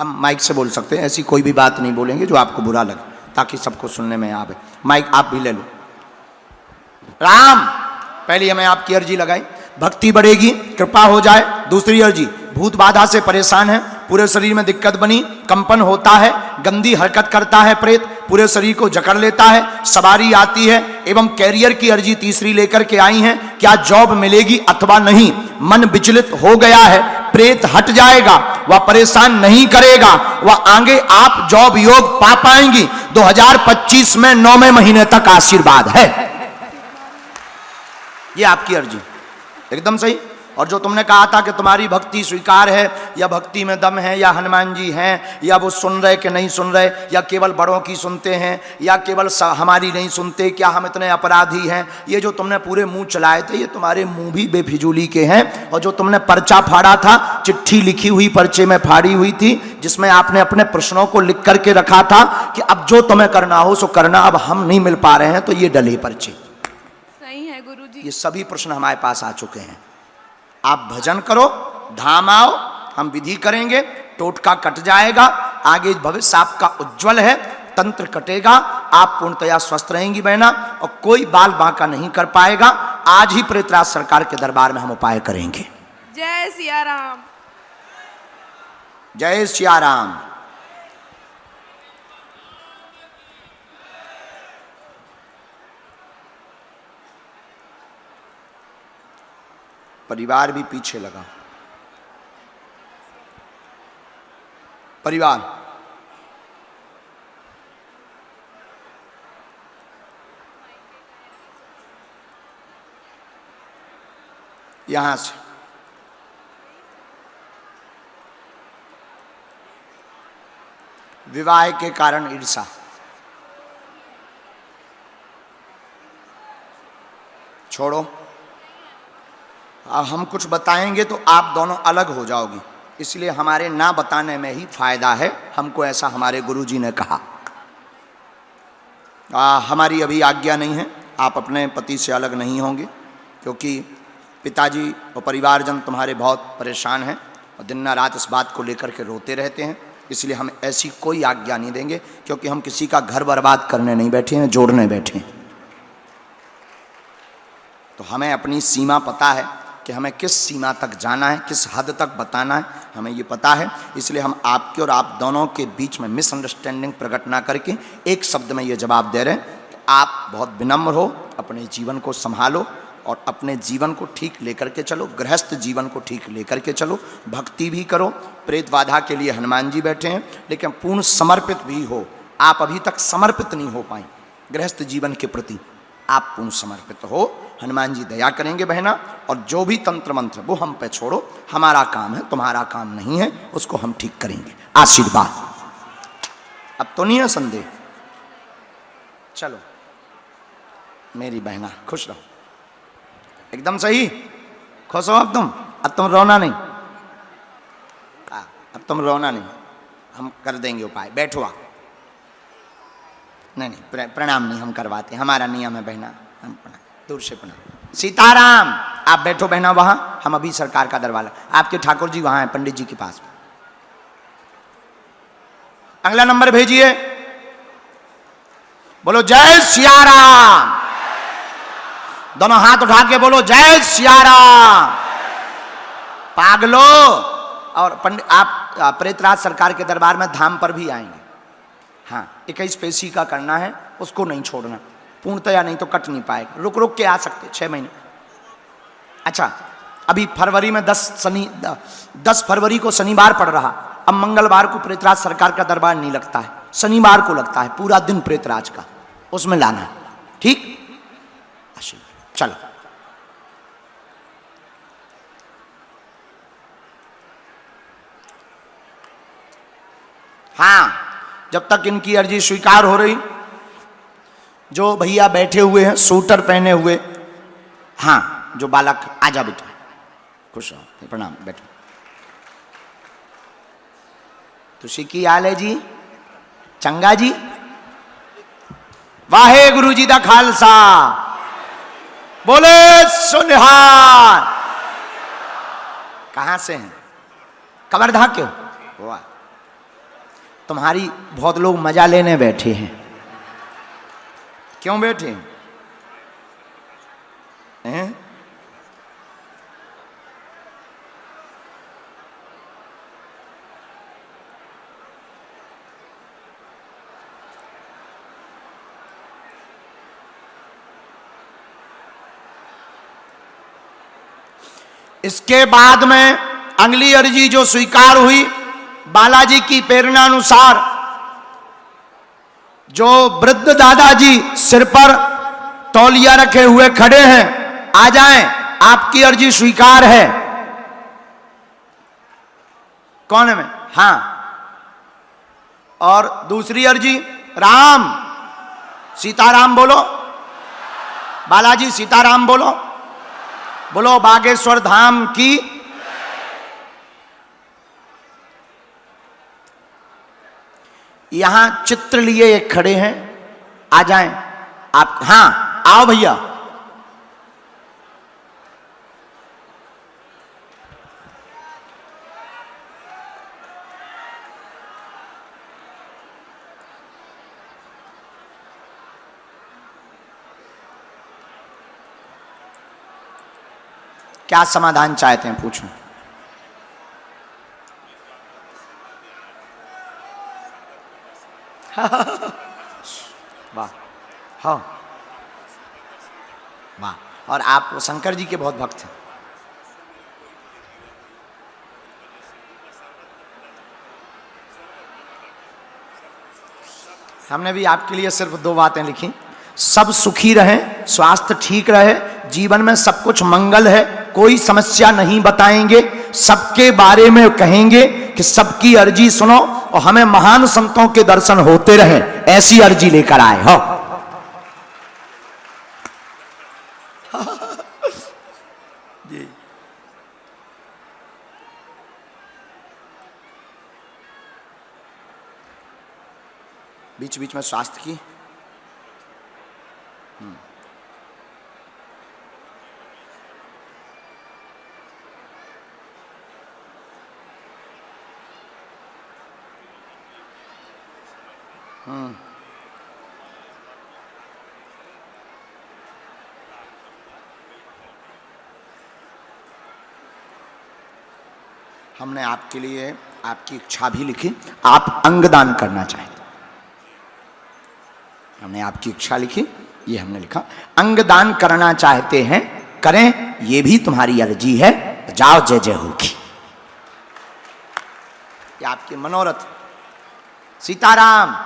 हम माइक से बोल सकते हैं, ऐसी कोई भी बात नहीं बोलेंगे जो आपको बुरा लगे, ताकि सबको सुनने में आवे। माइक आप भी ले लो। राम, पहली हमें आपकी अर्जी लगाई, भक्ति बढ़ेगी, कृपा हो जाए। दूसरी अर्जी, भूत बाधा से परेशान है, पूरे शरीर में दिक्कत बनी, कंपन होता है, गंदी हरकत करता है प्रेत, पूरे शरीर को जकड़ लेता है, सवारी आती है, एवं कैरियर की अर्जी तीसरी लेकर के आई हैं, क्या जॉब मिलेगी अथवा नहीं, मन विचलित हो गया है, प्रेत हट जाएगा, वह परेशान नहीं करेगा, वह आगे आप जॉब योग पा पाएंगी। 2025 में 9वें महीने तक आशीर्वाद है। ये आपकी अर्जी एकदम सही। और जो तुमने कहा था कि तुम्हारी भक्ति स्वीकार है, या भक्ति में दम है, या हनुमान जी हैं, या वो सुन रहे कि नहीं सुन रहे, या केवल बड़ों की सुनते हैं, या केवल हमारी नहीं सुनते, क्या हम इतने अपराधी हैं, ये जो तुमने पूरे मुंह चलाए थे, ये तुम्हारे मुंह भी बेफिजूली के हैं। और जो तुमने पर्चा फाड़ा था, चिट्ठी लिखी हुई पर्चे में फाड़ी हुई थी, जिसमें आपने अपने प्रश्नों को लिख करके रखा था कि अब जो तुम्हें करना हो सो करना, अब हम नहीं मिल पा रहे हैं, तो ये डले पर्चे। सही है गुरुजी। ये सभी प्रश्न हमारे पास आ चुके हैं। आप भजन करो, धाम आओ, हम विधि करेंगे, टोटका कट जाएगा, आगे भविष्य आपका उज्जवल है, तंत्र कटेगा, आप पूर्णतया स्वस्थ रहेंगी बहना, और कोई बाल बांका नहीं कर पाएगा। आज ही प्रेतराज सरकार के दरबार में हम उपाय करेंगे। जय सिया राम। जय सिया राम। परिवार भी पीछे लगा। परिवार यहां से विवाह के कारण ईर्षा, छोड़ो। अब हम कुछ बताएंगे तो आप दोनों अलग हो जाओगी, इसलिए हमारे ना बताने में ही फायदा है, हमको ऐसा हमारे गुरुजी ने कहा। हमारी अभी आज्ञा नहीं है, आप अपने पति से अलग नहीं होंगे, क्योंकि पिताजी और परिवारजन तुम्हारे बहुत परेशान हैं और दिन रात इस बात को लेकर के रोते रहते हैं, इसलिए हम ऐसी कोई आज्ञा नहीं देंगे, क्योंकि हम किसी का घर बर्बाद करने नहीं बैठे हैं, जोड़ने बैठे हैं। तो हमें अपनी सीमा पता है कि हमें किस सीमा तक जाना है, किस हद तक बताना है, हमें ये पता है। इसलिए हम आपके और आप दोनों के बीच में मिसअंडरस्टैंडिंग प्रकट ना करके एक शब्द में ये जवाब दे रहे हैं कि आप बहुत विनम्र हो, अपने जीवन को संभालो और अपने जीवन को ठीक लेकर के चलो, गृहस्थ जीवन को ठीक लेकर के चलो, भक्ति भी करो। प्रेत बाधा के लिए हनुमान जी बैठे हैं, लेकिन पूर्ण समर्पित भी हो। आप अभी तक समर्पित नहीं हो पाए गृहस्थ जीवन के प्रति, आप पूर्ण समर्पित हो, हनुमान जी दया करेंगे बहना। और जो भी तंत्र मंत्र वो हम पे छोड़ो, हमारा काम है, तुम्हारा काम नहीं है, उसको हम ठीक करेंगे। आशीर्वाद। अब तो नहीं है संदेह। चलो मेरी बहना खुश रहो, एकदम सही, खुश हो अब तुम रोना नहीं, अब तुम रोना नहीं, हम कर देंगे उपाय। बैठो आप। नहीं प्रणाम नहीं हम करवाते, हमारा नियम है बहना, हम प्रणाम, दूर से प्रणाम। सीताराम। आप बैठो बहना वहां, हम अभी सरकार का दरबार, आपके ठाकुर जी वहां हैं पंडित जी के पास। अगला नंबर भेजिए। बोलो जय सिया राम। दोनों हाथ उठा के बोलो जय सिया राम। पागलो। और पंडित आप प्रेतराज सरकार के दरबार में धाम पर भी आएंगे। हाँ, 21 पेशी का करना है, उसको नहीं छोड़ना पूर्णतया, नहीं तो कट नहीं पाएगा। रुक रुक के आ सकते 6 महीने। अच्छा, अभी फरवरी में 10 फरवरी को शनिवार पड़ रहा, अब मंगलवार को प्रेतराज सरकार का दरबार नहीं लगता है, शनिवार को लगता है, पूरा दिन प्रेतराज का, उसमें लाना है, ठीक? चलो हाँ, जब तक इनकी अर्जी स्वीकार हो रही, जो भैया बैठे हुए हैं सूटर पहने हुए, हाँ जो बालक, आजा बेटा, खुश रहो, प्रणाम, बैठो। तुसी की हाल है जी? चंगा जी? वाहे गुरु जी दा खालसा, बोले सुनिहार। कहां से हैं? कवर्धा के हो? वाह, तुम्हारी बहुत लोग मजा लेने बैठे हैं। क्यों बैठे हैं? इसके बाद में अगली अर्जी जो स्वीकार हुई, बालाजी की प्रेरणा अनुसार जो वृद्ध दादाजी सिर पर तौलिया रखे हुए खड़े हैं, आ जाएं, आपकी अर्जी स्वीकार है। कौन है? मैं, हाँ। और दूसरी अर्जी, राम सीताराम बोलो, बालाजी सीताराम बोलो, बोलो बागेश्वर धाम की। यहां चित्र लिए एक खड़े हैं, आ जाएं आप। हाँ, आओ भैया। क्या समाधान चाहते हैं, पूछो। वाह, हाँ, वाह। और आप शंकर जी के बहुत भक्त हैं। हमने भी आपके लिए सिर्फ 2 बातें लिखी, सब सुखी रहें, स्वास्थ्य ठीक रहे, जीवन में सब कुछ मंगल है, कोई समस्या नहीं बताएंगे, सबके बारे में कहेंगे कि सबकी अर्जी सुनो और हमें महान संतों के दर्शन होते रहे, ऐसी अर्जी लेकर आए हो। जी। बीच बीच में स्वास्थ्य की हमने आपके लिए आपकी इच्छा भी लिखी, आप अंगदान करना चाहते, हमने आपकी इच्छा लिखी, ये हमने लिखा अंगदान करना चाहते हैं, करें, ये भी तुम्हारी अर्जी है, जाओ, जय जय होगी। ये आपके मनोरथ। सीताराम,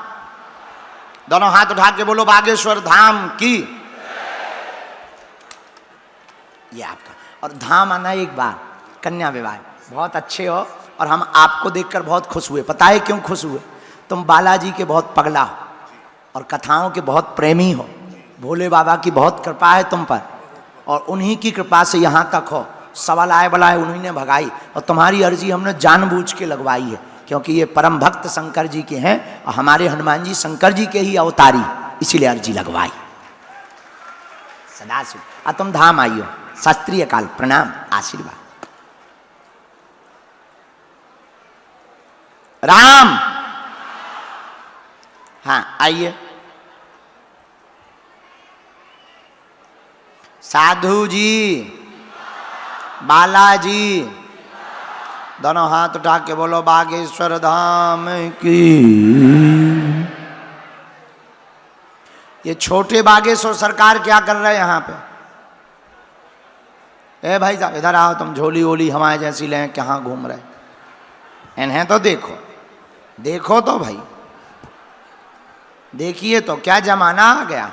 दोनों हाथ उठा के बोलो बागेश्वर धाम की। ये आपका। और धाम आना एक बार, कन्या विवाह, बहुत अच्छे हो और हम आपको देखकर बहुत खुश हुए। पता है क्यों खुश हुए? तुम बालाजी के बहुत पगला हो और कथाओं के बहुत प्रेमी हो, भोले बाबा की बहुत कृपा है तुम पर, और उन्हीं की कृपा से यहाँ तक हो। सवाल आए बलाए उन्हीं ने भगाई, और तुम्हारी अर्जी हमने जानबूझ के लगवाई है, क्योंकि ये परम भक्त शंकर जी के हैं और हमारे हनुमान जी शंकर जी के ही अवतारी, इसीलिए अर्जी लगवाई। सदाशिव, तुम धाम आइयो, शास्त्रीय काल, प्रणाम, आशीर्वाद। राम, हाँ आइए। साधु जी, बालाजी, दोनों हाथ उठा के बोलो बागेश्वर धाम की। ये छोटे बागेश्वर सरकार क्या कर रहे हैं यहाँ पे? ए भाई साहब इधर आओ, तुम झोली वोली हमारे जैसी लें, कहाँ घूम रहे? इन्हें तो देखो, देखो तो भाई, देखिए तो क्या जमाना आ गया।